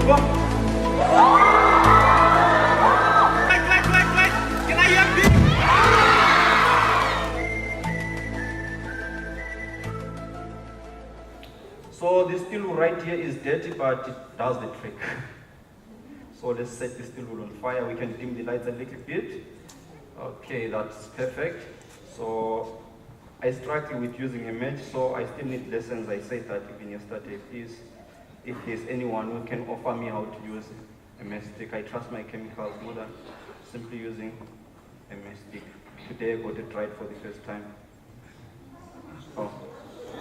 go. Wait. Can I hear beep? So this steel wool right here is dirty, but it does the trick. So let's set the steel wool on fire. We can dim the lights a little bit. Okay, that's perfect. So I struggle with using a match, so I still need lessons. I said that even yesterday, please, if there's anyone who can offer me how to use a matchstick. I trust my chemicals more than simply using a matchstick. Today I got it right for the first time. Oh,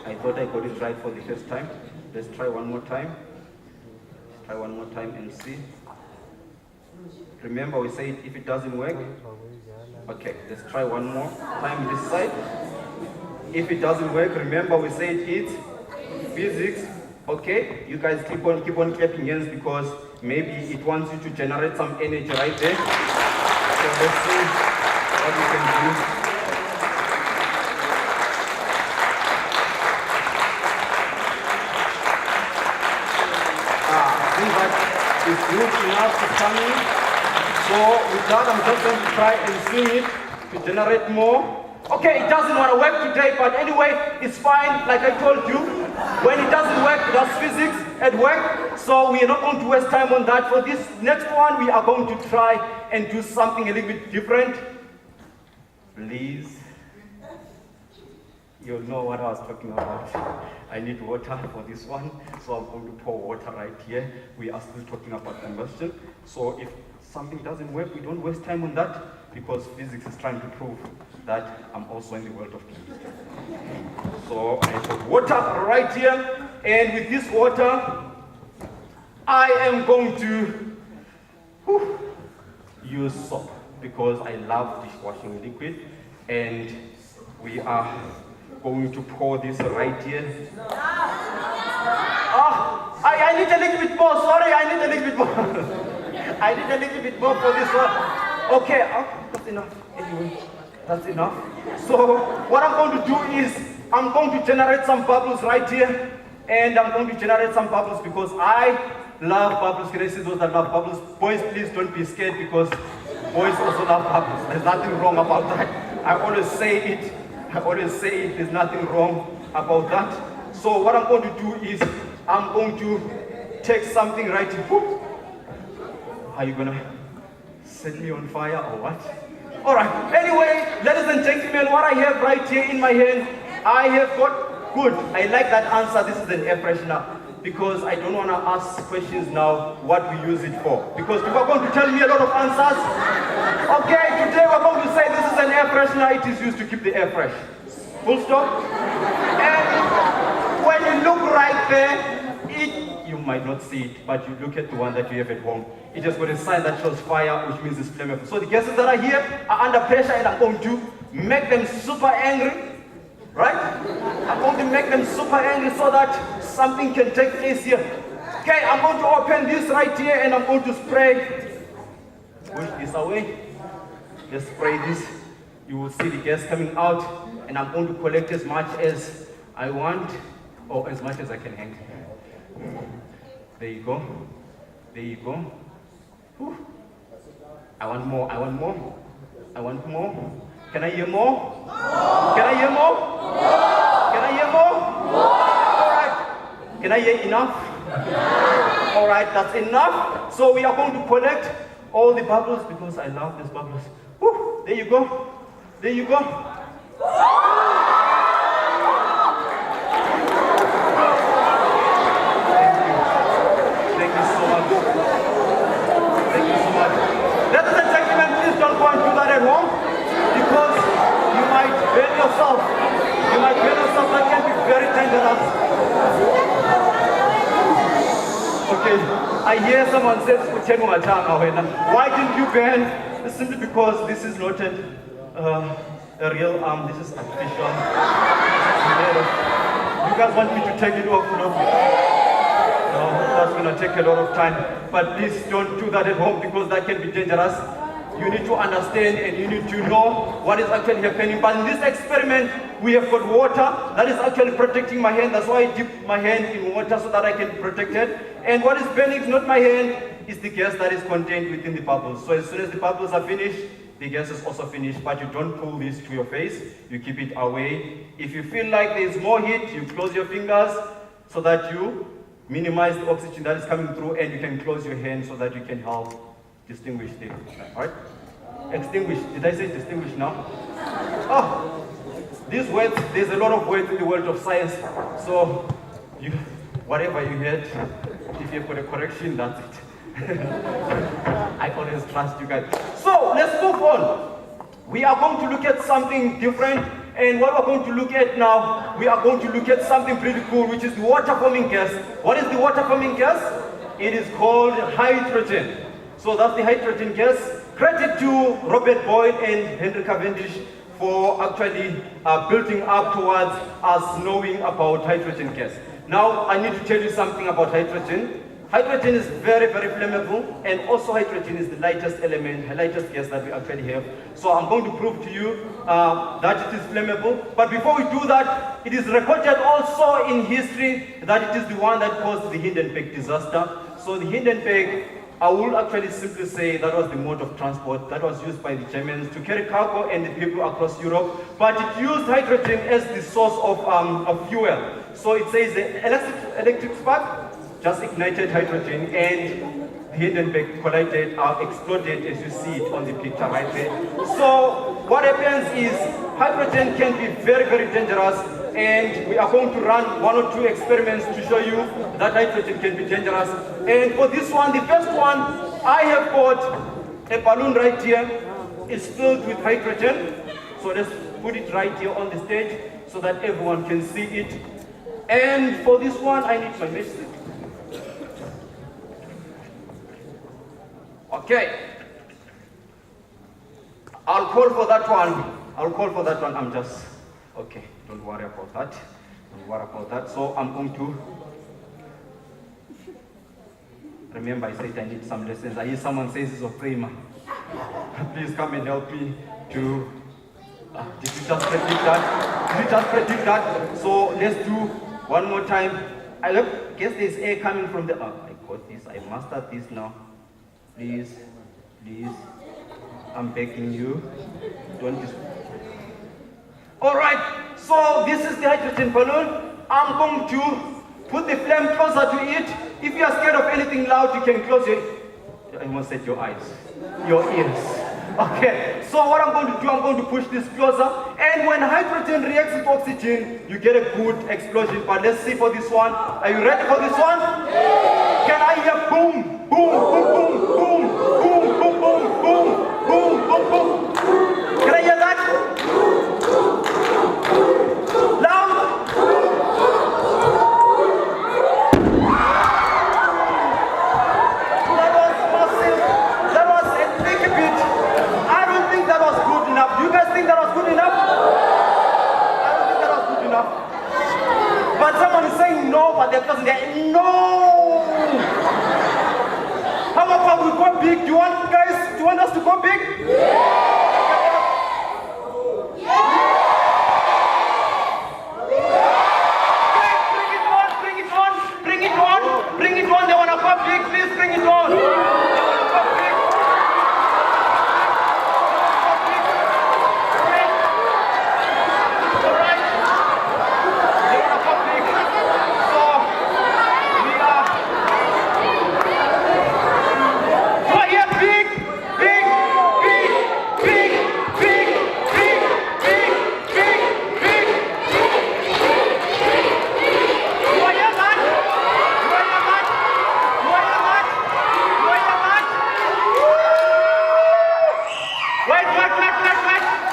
I thought I got it right for the first time. Let's try one more time. Try one more time and see. Remember, we said if it doesn't work. Okay, let's try one more time this side. If it doesn't work, remember we said it's physics. Okay, you guys keep on clapping hands because maybe it wants you to generate some energy right there. So let's see what we can do. I think that is good enough to come in. So with that, I'm just going to try and swing it to generate more. Okay, it doesn't want to work today, but anyway, it's fine. Like I told you, when it doesn't work, that's physics at work. So we are not going to waste time on that. For this next one, we are going to try and do something a little bit different. Please, you'll know what I was talking about. I need water for this one, so I'm going to pour water right here. We are still talking about combustion. So if something doesn't work, we don't waste time on that, because physics is trying to prove that I'm also in the world of chemistry. So I put water right here, and with this water, I am going to use soap, because I love dishwashing liquid, and we are going to pour this right here. I need a little bit more, sorry, I need a little bit more. I need a little bit more for this one. Okay, that's enough. Anyway, that's enough. So what I'm going to do is I'm going to generate some bubbles right here, and I'm going to generate some bubbles because I love bubbles. Can I see those that love bubbles? Boys, please don't be scared, because boys also love bubbles. There's nothing wrong about that. I always say it. There's nothing wrong about that. So what I'm going to do is I'm going to take something right here. Are you gonna set me on fire or what? All right, anyway, ladies and gentlemen, what I have right here in my hand, I have got, good, I like that answer. This is an air freshener, because I don't want to ask questions now what we use it for, because people are going to tell me a lot of answers. Okay, today we're going to say this is an air freshener. It is used to keep the air fresh. Full stop. And when you look right there, you might not see it, but you look at the one that you have at home. It has got a sign that shows fire, which means it's flammable. So the gases that are here are under pressure, and I'm going to make them super angry, right? I'm going to make them super angry so that something can take place here. Okay, I'm going to open this right here, and I'm going to spray. Push this away. Just spray this. You will see the gas coming out, and I'm going to collect as much as I want, or as much as I can handle. There you go. There you go. Whew. I want more. I want more. I want more. Can I hear more? Can I hear more? Can I hear more? All right. Can I hear enough? All right, that's enough. So we are going to collect all the bubbles, because I love these bubbles. Whew. There you go. There you go. Ladies and gentlemen, please don't go and do that at home, because you might burn yourself. You might burn yourself. That can be very dangerous. Okay, I hear someone says, why didn't you burn? It's simply because this is not a real arm. This is artificial. You guys want me to take it off? No, that's going to take a lot of time. But please don't do that at home, because that can be dangerous. You need to understand, and you need to know what is actually happening. But in this experiment, we have got water that is actually protecting my hand. That's why I dip my hand in water so that I can protect it. And what is burning is not my hand, it's the gas that is contained within the bubbles. So as soon as the bubbles are finished, the gas is also finished, but you don't pull this to your face, you keep it away. If you feel like there's more heat, you close your fingers so that you minimize the oxygen that is coming through, and you can close your hand so that you can help distinguish the, all right? Extinguish, did I say distinguish now? Oh, these words, there's a lot of words in the world of science, so whatever you heard, if you put a correction, that's it. I always trust you guys. So let's move on. We are going to look at something different, and what we're going to look at now, we are going to look at something pretty cool, which is the water-forming gas. What is the water-forming gas? It is called hydrogen. So that's the hydrogen gas. Credit to Robert Boyle and Henry Cavendish for actually building up towards us knowing about hydrogen gas. Now, I need to tell you something about hydrogen. Hydrogen is very, very flammable, and also hydrogen is the lightest element, the lightest gas that we actually have. So I'm going to prove to you that it is flammable. But before we do that, it is recorded also in history that it is the one that caused the Hindenburg disaster. So the Hindenburg, I will actually simply say that was the mode of transport that was used by the Germans to carry cargo and the people across Europe. But it used hydrogen as the source of fuel. So it says the electric spark just ignited hydrogen, and the Hindenburg collided, exploded, as you see it on the picture right there. So what happens is hydrogen can be very, very dangerous, and we are going to run 1 or 2 experiments to show you that hydrogen can be dangerous. And for this one, the first one, I have got a balloon right here. It's filled with hydrogen. So let's put it right here on the stage so that everyone can see it. And for this one, I need my message. Okay, I'll call for that one. I'm just, okay, don't worry about that. So I'm going to, remember I said I need some lessons. I hear someone says it's a framer. Please come and help me to, did you just predict that? So let's do one more time. I guess there's air coming from the, I got this, I mastered this now. Please, I'm begging you, don't all right, so this is the hydrogen balloon. I'm going to put the flame closer to it. If you are scared of anything loud, you can close I almost said your eyes, your ears. Okay, so what I'm going to do, I'm going to push this closer, and when hydrogen reacts with oxygen, you get a good explosion. But let's see for this one. Are you ready for this one? Yeah. Can I hear boom, boom, boom, boom, boom, boom, boom, boom, boom, boom, boom? Can I hear that? Loud? That was massive. That was a big bit. I don't think that was good enough. Do you guys think that was good enough? I don't think that was good enough. But someone is saying no, but they're closing their no. How about we go big? Do you want us to go big? Yeah. Bring it on. They want to go big. Please bring it on. They want to go big. All right. They want to go big. So we are. So here, big.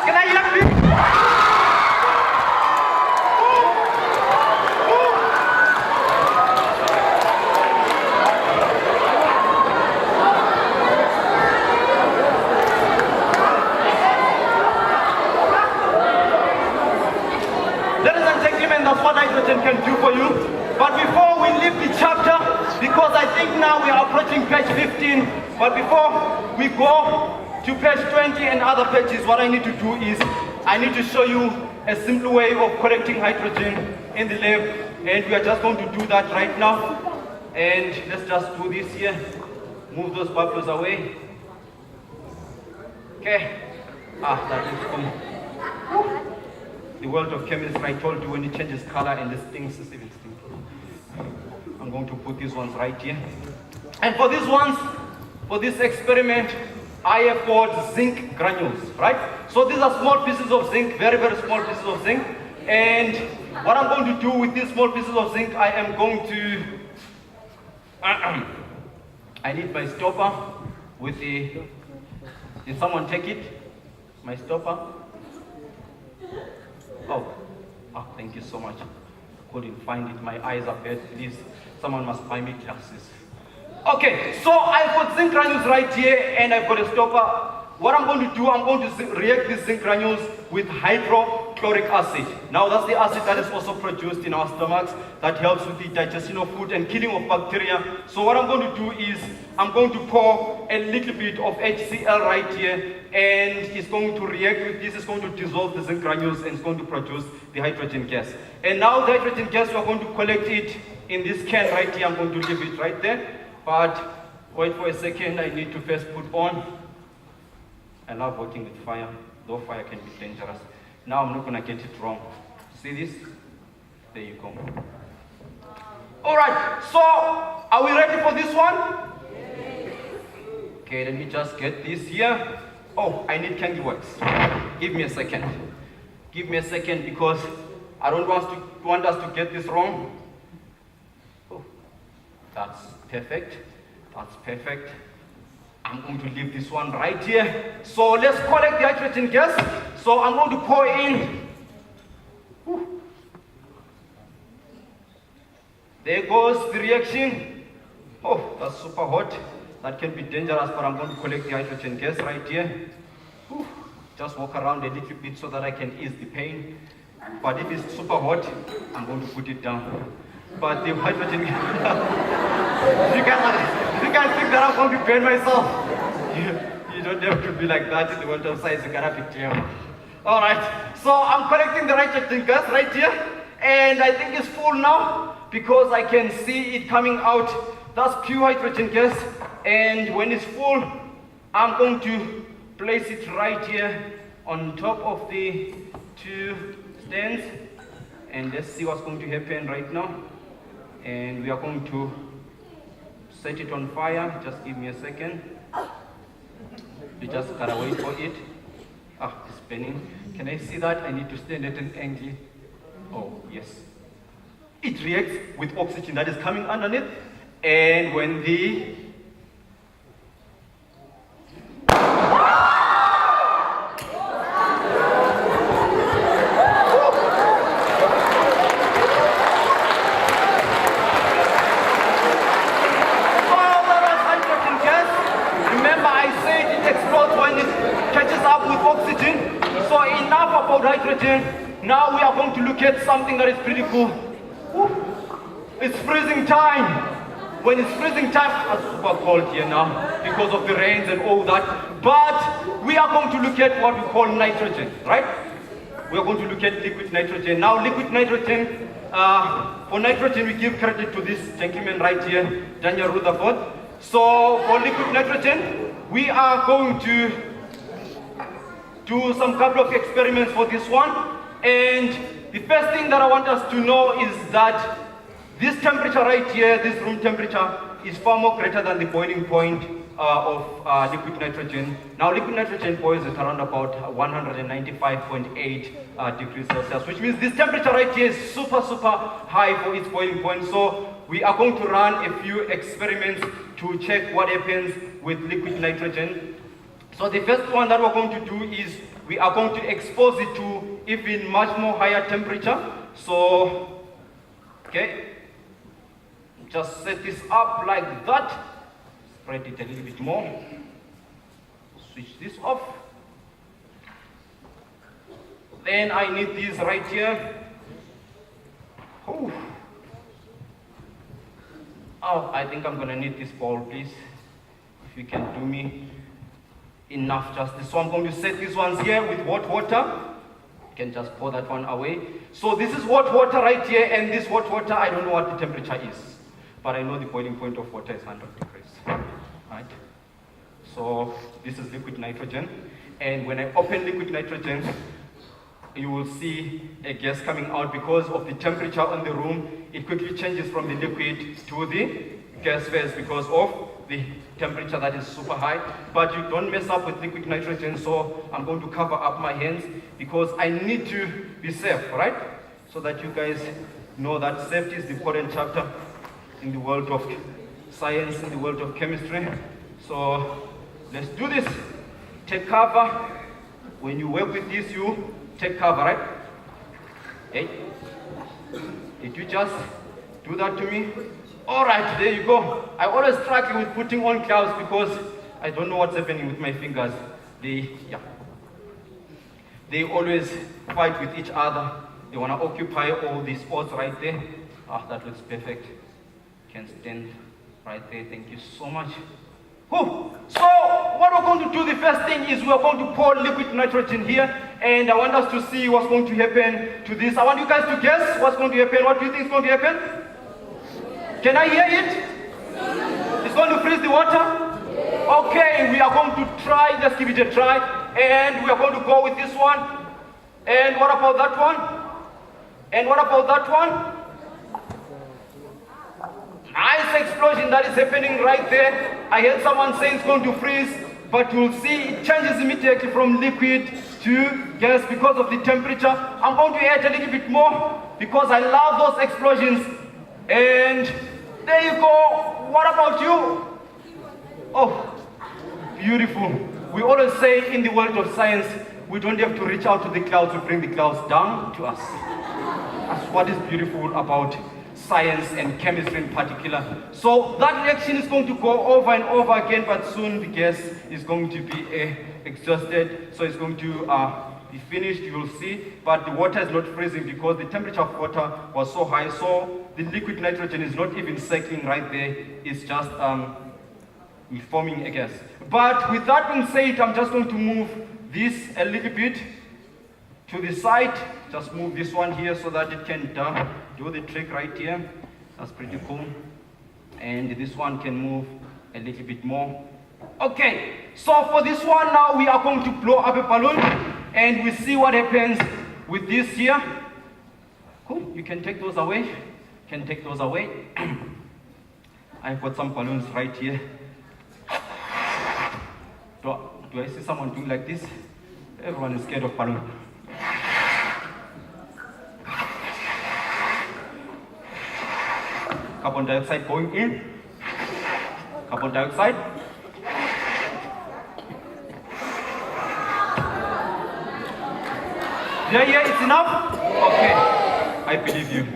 Can I hear big? Ladies and gentlemen, that's what hydrogen can do for you. But before we leave the chapter, because I think now we are approaching page 15, but before we go to page 20 and other pages, what I need to do is I need to show you a simple way of collecting hydrogen in the lab, and we are just going to do that right now. And let's just do this here. Move those bubbles away. Okay. That is cool. The world of chemistry, I told you, when it changes color and this thing is even stinking. I'm going to put these ones right here. And for these ones, for this experiment, I have got zinc granules, right? So these are small pieces of zinc, very, very small pieces of zinc. And what I'm going to do with these small pieces of zinc, I am going to, I need my stopper with the, did someone take it? My stopper? Oh, thank you so much. Couldn't find it, my eyes are bad, please. Someone must buy me glasses. Okay, so I've got zinc granules right here and I've got a stopper. What I'm going to do, I'm going to react these zinc granules with hydrochloric acid. Now that's the acid that is also produced in our stomachs that helps with the digestion of food and killing of bacteria. So what I'm going to do is, I'm going to pour a little bit of HCl right here and it's going to react with this, it's going to dissolve the zinc granules and it's going to produce the hydrogen gas. And now the hydrogen gas, we are going to collect it in this can right here. I'm going to leave it right there. But wait for a second, I need to first put on. I love working with fire, though fire can be dangerous. Now I'm not gonna get it wrong. See this? There you go. All right, so are we ready for this one? Okay, let me just get this here. Oh, I need candy wax. Give me a second. Give me a second because I don't want us to get this wrong. Oh, that's perfect. That's perfect. I'm going to leave this one right here. So let's collect the hydrogen gas. So I'm going to pour in. Whew. There goes the reaction. Oh, that's super hot. That can be dangerous, but I'm going to collect the hydrogen gas right here. Whew. Just walk around a little bit so that I can ease the pain. But if it's super hot, I'm going to put it down. But the hydrogen gas, you guys think that I'm going to burn myself? You don't have to be like that in the world of science, you gotta be careful. Alright, so I'm collecting the hydrogen gas right here, and I think it's full now because I can see it coming out. That's pure hydrogen gas, and when it's full, I'm going to place it right here on top of the two stands, and let's see what's going to happen right now. And we are going to set it on fire. Just give me a second. You just gotta wait for it. It's burning. Can I see that? I need to stand at an angle. Oh, yes. It reacts with oxygen that is coming underneath. And when the hydrogen. Now we are going to look at something that is pretty cool. It's freezing time. When it's freezing time, it's super cold here now because of the rains and all that. But we are going to look at what we call nitrogen, right? We are going to look at liquid nitrogen. Now liquid nitrogen, for nitrogen we give credit to this gentleman right here, Daniel Rutherford. So for liquid nitrogen, we are going to do some couple of experiments for this one. And the first thing that I want us to know is that this temperature right here, this room temperature, is far more greater than the boiling point of liquid nitrogen. Now liquid nitrogen boils at around about 195.8 degrees Celsius, which means this temperature right here is super high for its boiling point. So we are going to run a few experiments to check what happens with liquid nitrogen. So the first one that we're going to do is we are going to expose it to even much more higher temperature. So, okay, just set this up like that. Spread it a little bit more. Switch this off. Then I need these right here. Oh, I think I'm gonna need this bowl, please. If you can do me enough justice. So I'm going to set these ones here with hot water. You can just pour that one away. So this is hot water right here, and this hot water, I don't know what the temperature is. but I know the boiling point of water is 100 degrees, right? So this is liquid nitrogen, and when I open liquid nitrogen, you will see a gas coming out because of the temperature in the room. It quickly changes from the liquid to the gas phase because of the temperature that is super high. But you don't mess up with liquid nitrogen, so I'm going to cover up my hands because I need to be safe, right? So that you guys know that safety is the important chapter in the world of science, in the world of chemistry. So let's do this. Take cover. When you work with this, you take cover, right? Hey, did you just do that to me? All right, there you go. I always struggle with putting on gloves because I don't know what's happening with my fingers. They always fight with each other. They want to occupy all these spots right there. Ah, that looks perfect. Can stand right there. Thank you so much. Whew. So what we're going to do, the first thing is we're going to pour liquid nitrogen here, and I want us to see what's going to happen to this. I want you guys to guess what's going to happen. What do you think is going to happen? Can I hear it? It's going to freeze the water? Okay, we are going to try. Let's give it a try. And we are going to go with this one. And what about that one? And what about that one? Nice explosion that is happening right there. I heard someone saying it's going to freeze, but you'll see it changes immediately from liquid to gas because of the temperature. I'm going to add a little bit more because I love those explosions. And there you go. What about you? Oh, beautiful. We always say in the world of science, we don't have to reach out to the clouds to bring the clouds down to us. That's what is beautiful about science and chemistry in particular. So that reaction is going to go over and over again, but soon the gas is going to be exhausted. So it's going to be finished, you will see. But the water is not freezing because the temperature of water was so high. So the liquid nitrogen is not even cycling right there. It's just forming a gas. But with that being said, I'm just going to move this a little bit to the side. Just move this one here so that it can do the trick right here. That's pretty cool. And this one can move a little bit more. Okay, so for this one now, we are going to blow up a balloon and we see what happens with this here. Cool, you can take those away. Can take those away. I've got some balloons right here. Do I see someone doing like this? Everyone is scared of balloon. Carbon dioxide going in. Carbon dioxide. Yeah, it's enough? Okay, I believe you.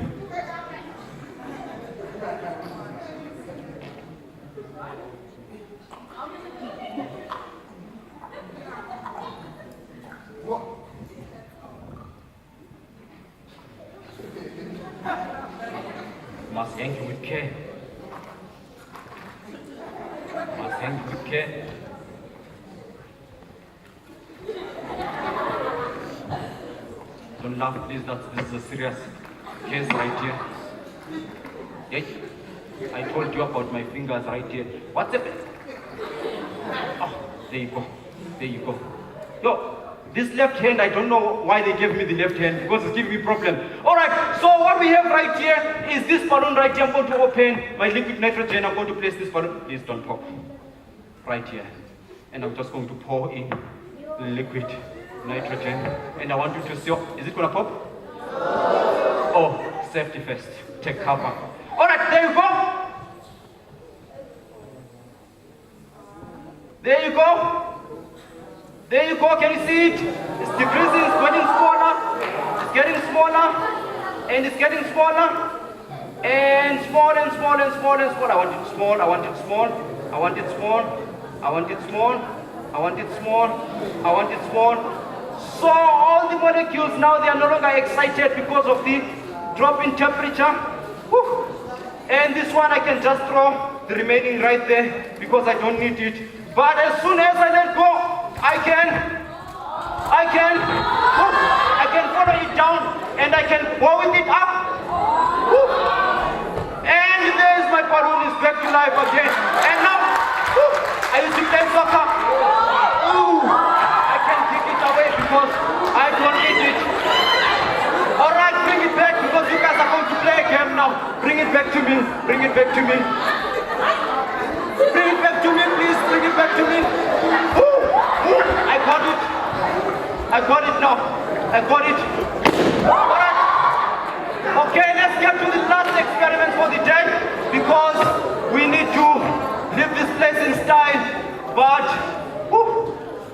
Must anchor with care. Must anchor with care. Don't laugh, please. This is a serious case right here. Hey, I told you about my fingers right here. What's happening? Oh, there you go. There you go. Yo. This left hand, I don't know why they gave me the left hand because it's giving me problem. All right, so what we have right here is this balloon right here. I'm going to open my liquid nitrogen. I'm going to place this balloon. Please don't pop. Right here. And I'm just going to pour in the liquid nitrogen. And I want you to see, is it going to pop? Oh, safety first. Take cover. All right, there you go. There you go. There you go, can you see it? It's decreasing, it's getting smaller, it's getting smaller, and it's getting smaller, and small and small and small and small. I want it small, I want it small, I want it small, I want it small, I want it small, I want it small. So all the molecules now, they are no longer excited because of the drop in temperature. Whew. And this one I can just throw the remaining right there because I don't need it. But as soon as I let go, I can follow it down and I can go with it up. Woo. And there's my comes back to life again. And now, I used to play soccer. I can take it away because I don't need it. Alright, bring it back because you guys are going to play a game now. Bring it back to me. Bring it back to me. Bring it back to me, please. Bring it back to me. I got it. I got it now. I got it. Alright. Okay, let's get to the last experiment for the day because we need to leave this place in style. But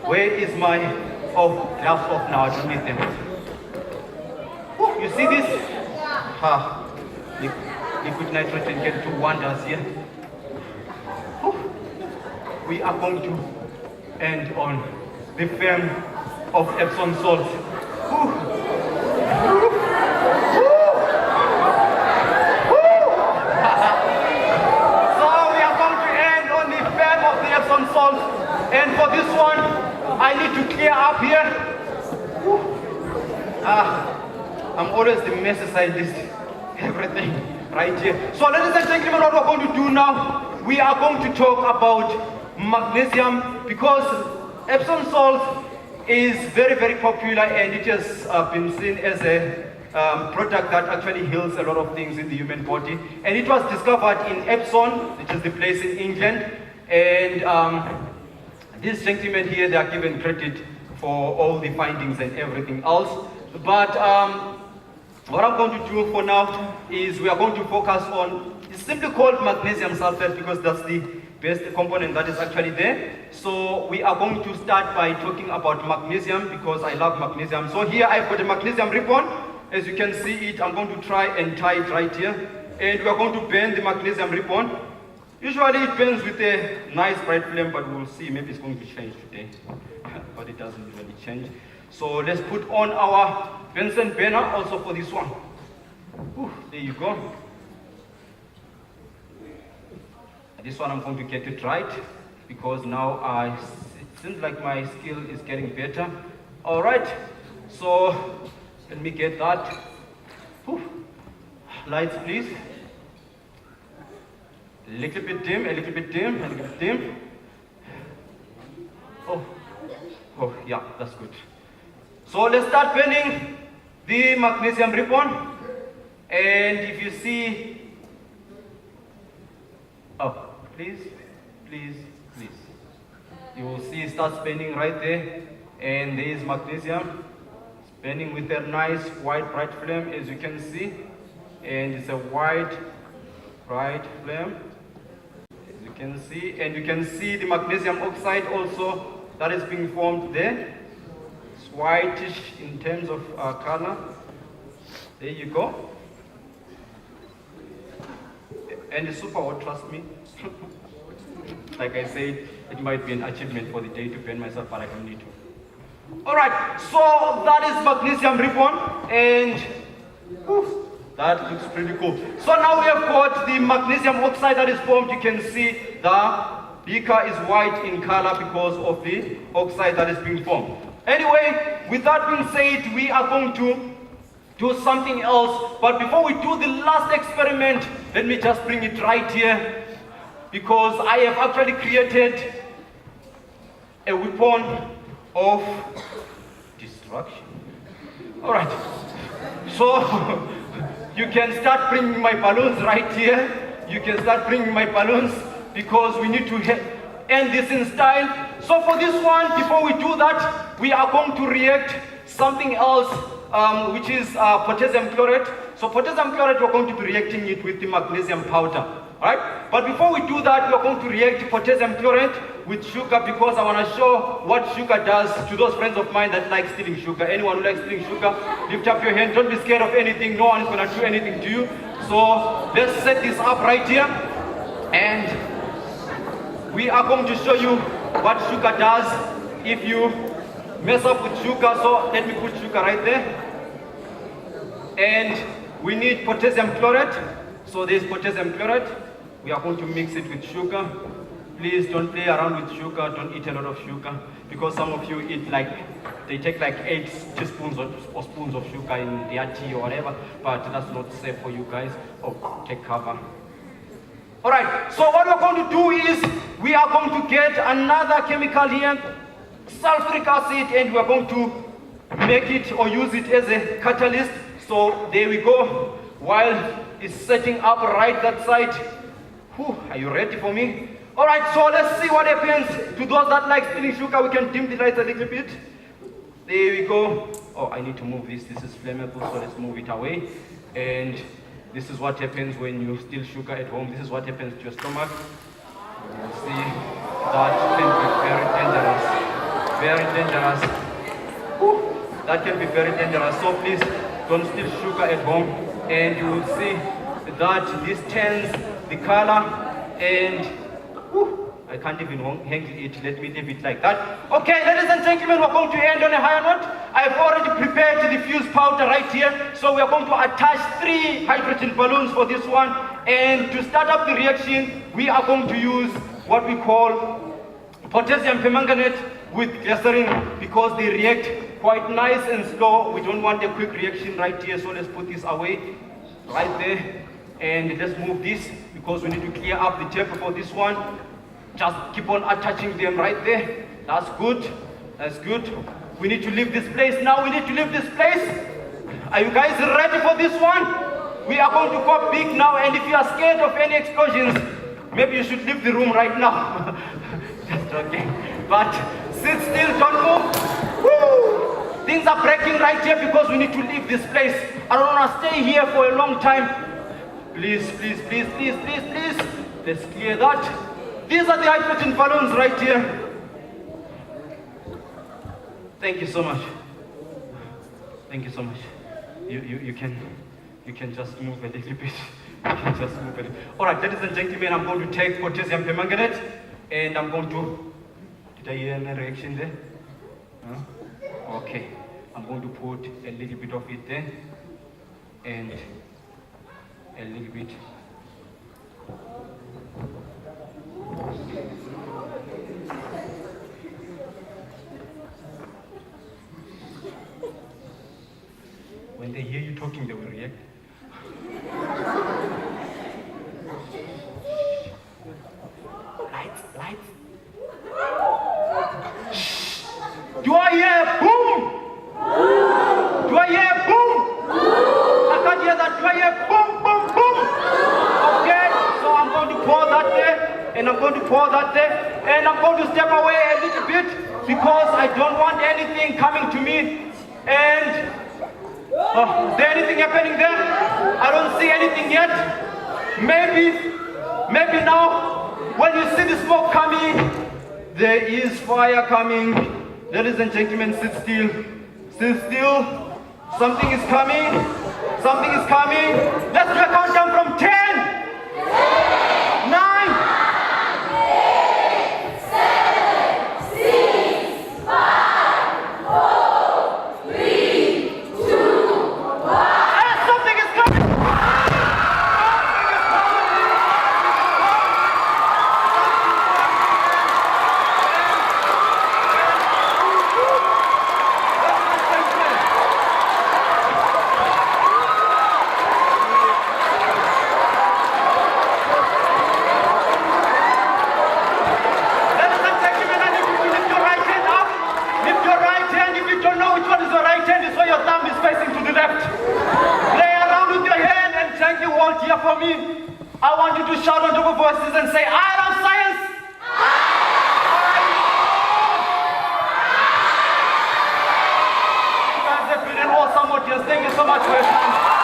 where is my gloves off now? I don't need them. You see this? Liquid nitrogen can do wonders here. We are going to end on the fame of Epsom salt. Salt. And for this one, I need to clear up here. I'm always the messy scientist. Everything right here. So ladies and gentlemen, what we're going to do now, we are going to talk about magnesium because Epsom salt is very, very popular and it has been seen as a product that actually heals a lot of things in the human body. And it was discovered in Epsom, which is the place in England. And these gentlemen here, they are given credit for all the findings and everything else. But what I'm going to do for now is we are going to focus on, it's simply called magnesium sulfate because that's the best component that is actually there. So we are going to start by talking about magnesium because I love magnesium. So here I've got a magnesium ribbon. As you can see it, I'm going to try and tie it right here. And we are going to bend the magnesium ribbon. Usually it burns with a nice bright flame, but we'll see. Maybe it's going to change today, but it doesn't usually change. So let's put on our Benson burner also for this one. There you go. This one I'm going to get it right because now it seems like my skill is getting better. All right, so let me get that. Lights, please. A little bit dim, a little bit dim, a little bit dim. Oh, yeah, that's good. So let's start burning the magnesium ribbon. And if you see, please, you will see it starts burning right there. And there is magnesium. It's burning with a nice white bright flame, as you can see. And it's a white bright flame. And you can see the magnesium oxide also that is being formed there. It's whitish in terms of color. There you go. And it's super hot, trust me. Like I said, it might be an achievement for the day to burn myself, but I don't need to. Alright, so that is magnesium ribbon, and that looks pretty cool. So now we have got the magnesium oxide that is formed. You can see the beaker is white in color because of the oxide that is being formed. Anyway, with that being said, we are going to do something else. But before we do the last experiment, let me just bring it right here because I have actually created a weapon of destruction. All right. So you can start bringing my balloons right here. You can start bringing my balloons because we need to end this in style. So for this one, before we do that, we are going to react something else, which is potassium chlorate. So potassium chlorate, we're going to be reacting it with the magnesium powder. Right? But before we do that, we're going to react potassium chlorate with sugar because I want to show what sugar does to those friends of mine that like stealing sugar. Anyone who likes stealing sugar, lift up your hand. Don't be scared of anything. No one is going to do anything to you. So let's set this up right here. And we are going to show you what sugar does if you mess up with sugar. So let me put sugar right there. And we need potassium chlorate. So there's potassium chlorate. We are going to mix it with sugar. Please don't play around with sugar. Don't eat a lot of sugar because some of you eat they take like 8 teaspoons or spoons of sugar in their tea or whatever. But that's not safe for you guys. Oh, take cover. All right, so what we're going to do is we are going to get another chemical here, sulfuric acid, and we're going to make it or use it as a catalyst. So there we go. While it's setting up right that side. Whew, are you ready for me? All right, so let's see what happens. To those that like spinning sugar, we can dim the lights a little bit. There we go. Oh, I need to move this. This is flammable, so let's move it away. And this is what happens when you steal sugar at home. This is what happens to your stomach. See, that can be very dangerous. Very dangerous. Whew, that can be very dangerous. So please don't steal sugar at home. And you will see that this turns the color, and whew, I can't even handle it. Let me leave it like that. Okay, ladies and gentlemen, we're going to end on a higher note. I've already prepared the fuse powder right here. So we are going to attach 3 hydrogen balloons for this one. And to start up the reaction, we are going to use what we call potassium permanganate with glycerin, because they react quite nice and slow. We don't want a quick reaction right here, so let's put this away right there. And let's move this because we need to clear up the tape for this one. Just keep on attaching them right there. That's good. That's good. We need to leave this place now. We need to leave this place. Are you guys ready for this one? We are going to go big now, and if you are scared of any explosions, maybe you should leave the room right now. Just joking. But sit still, don't move. Woo! Things are breaking right here because we need to leave this place. I don't want to stay here for a long time. Please, please, please, please, please, please. Let's clear that. These are the hydrogen balloons right here. Thank you so much. Thank you so much. You can just move a little bit. You can just move a little. All right, ladies and gentlemen, I'm going to take potassium permanganate, and I'm going to. Did I hear any reaction there? Huh? Okay. I'm going to put a little bit of it there, and a little bit. When they hear you talking, they will react. Lights, lights. Shh. Do I hear boom? Do I hear boom? I can't hear that. Do I hear boom, boom, boom? Okay, so I'm going to pour that there, and I'm going to pour that there, and I'm going to step away a little bit because I don't want anything coming to me. And is there anything happening there? I don't see anything yet. Maybe now, when you see the smoke coming, there is fire coming. Ladies and gentlemen, sit still. Sit still. Something is coming. Something is coming. Let's do a countdown from 10, 9, 8, 7, 6, 5, 4, 3, 2, 1. something is coming. Here for me, I want you to shout on top of voices and say, I love science! You guys have been an awesome audience. Thank you so much for your time.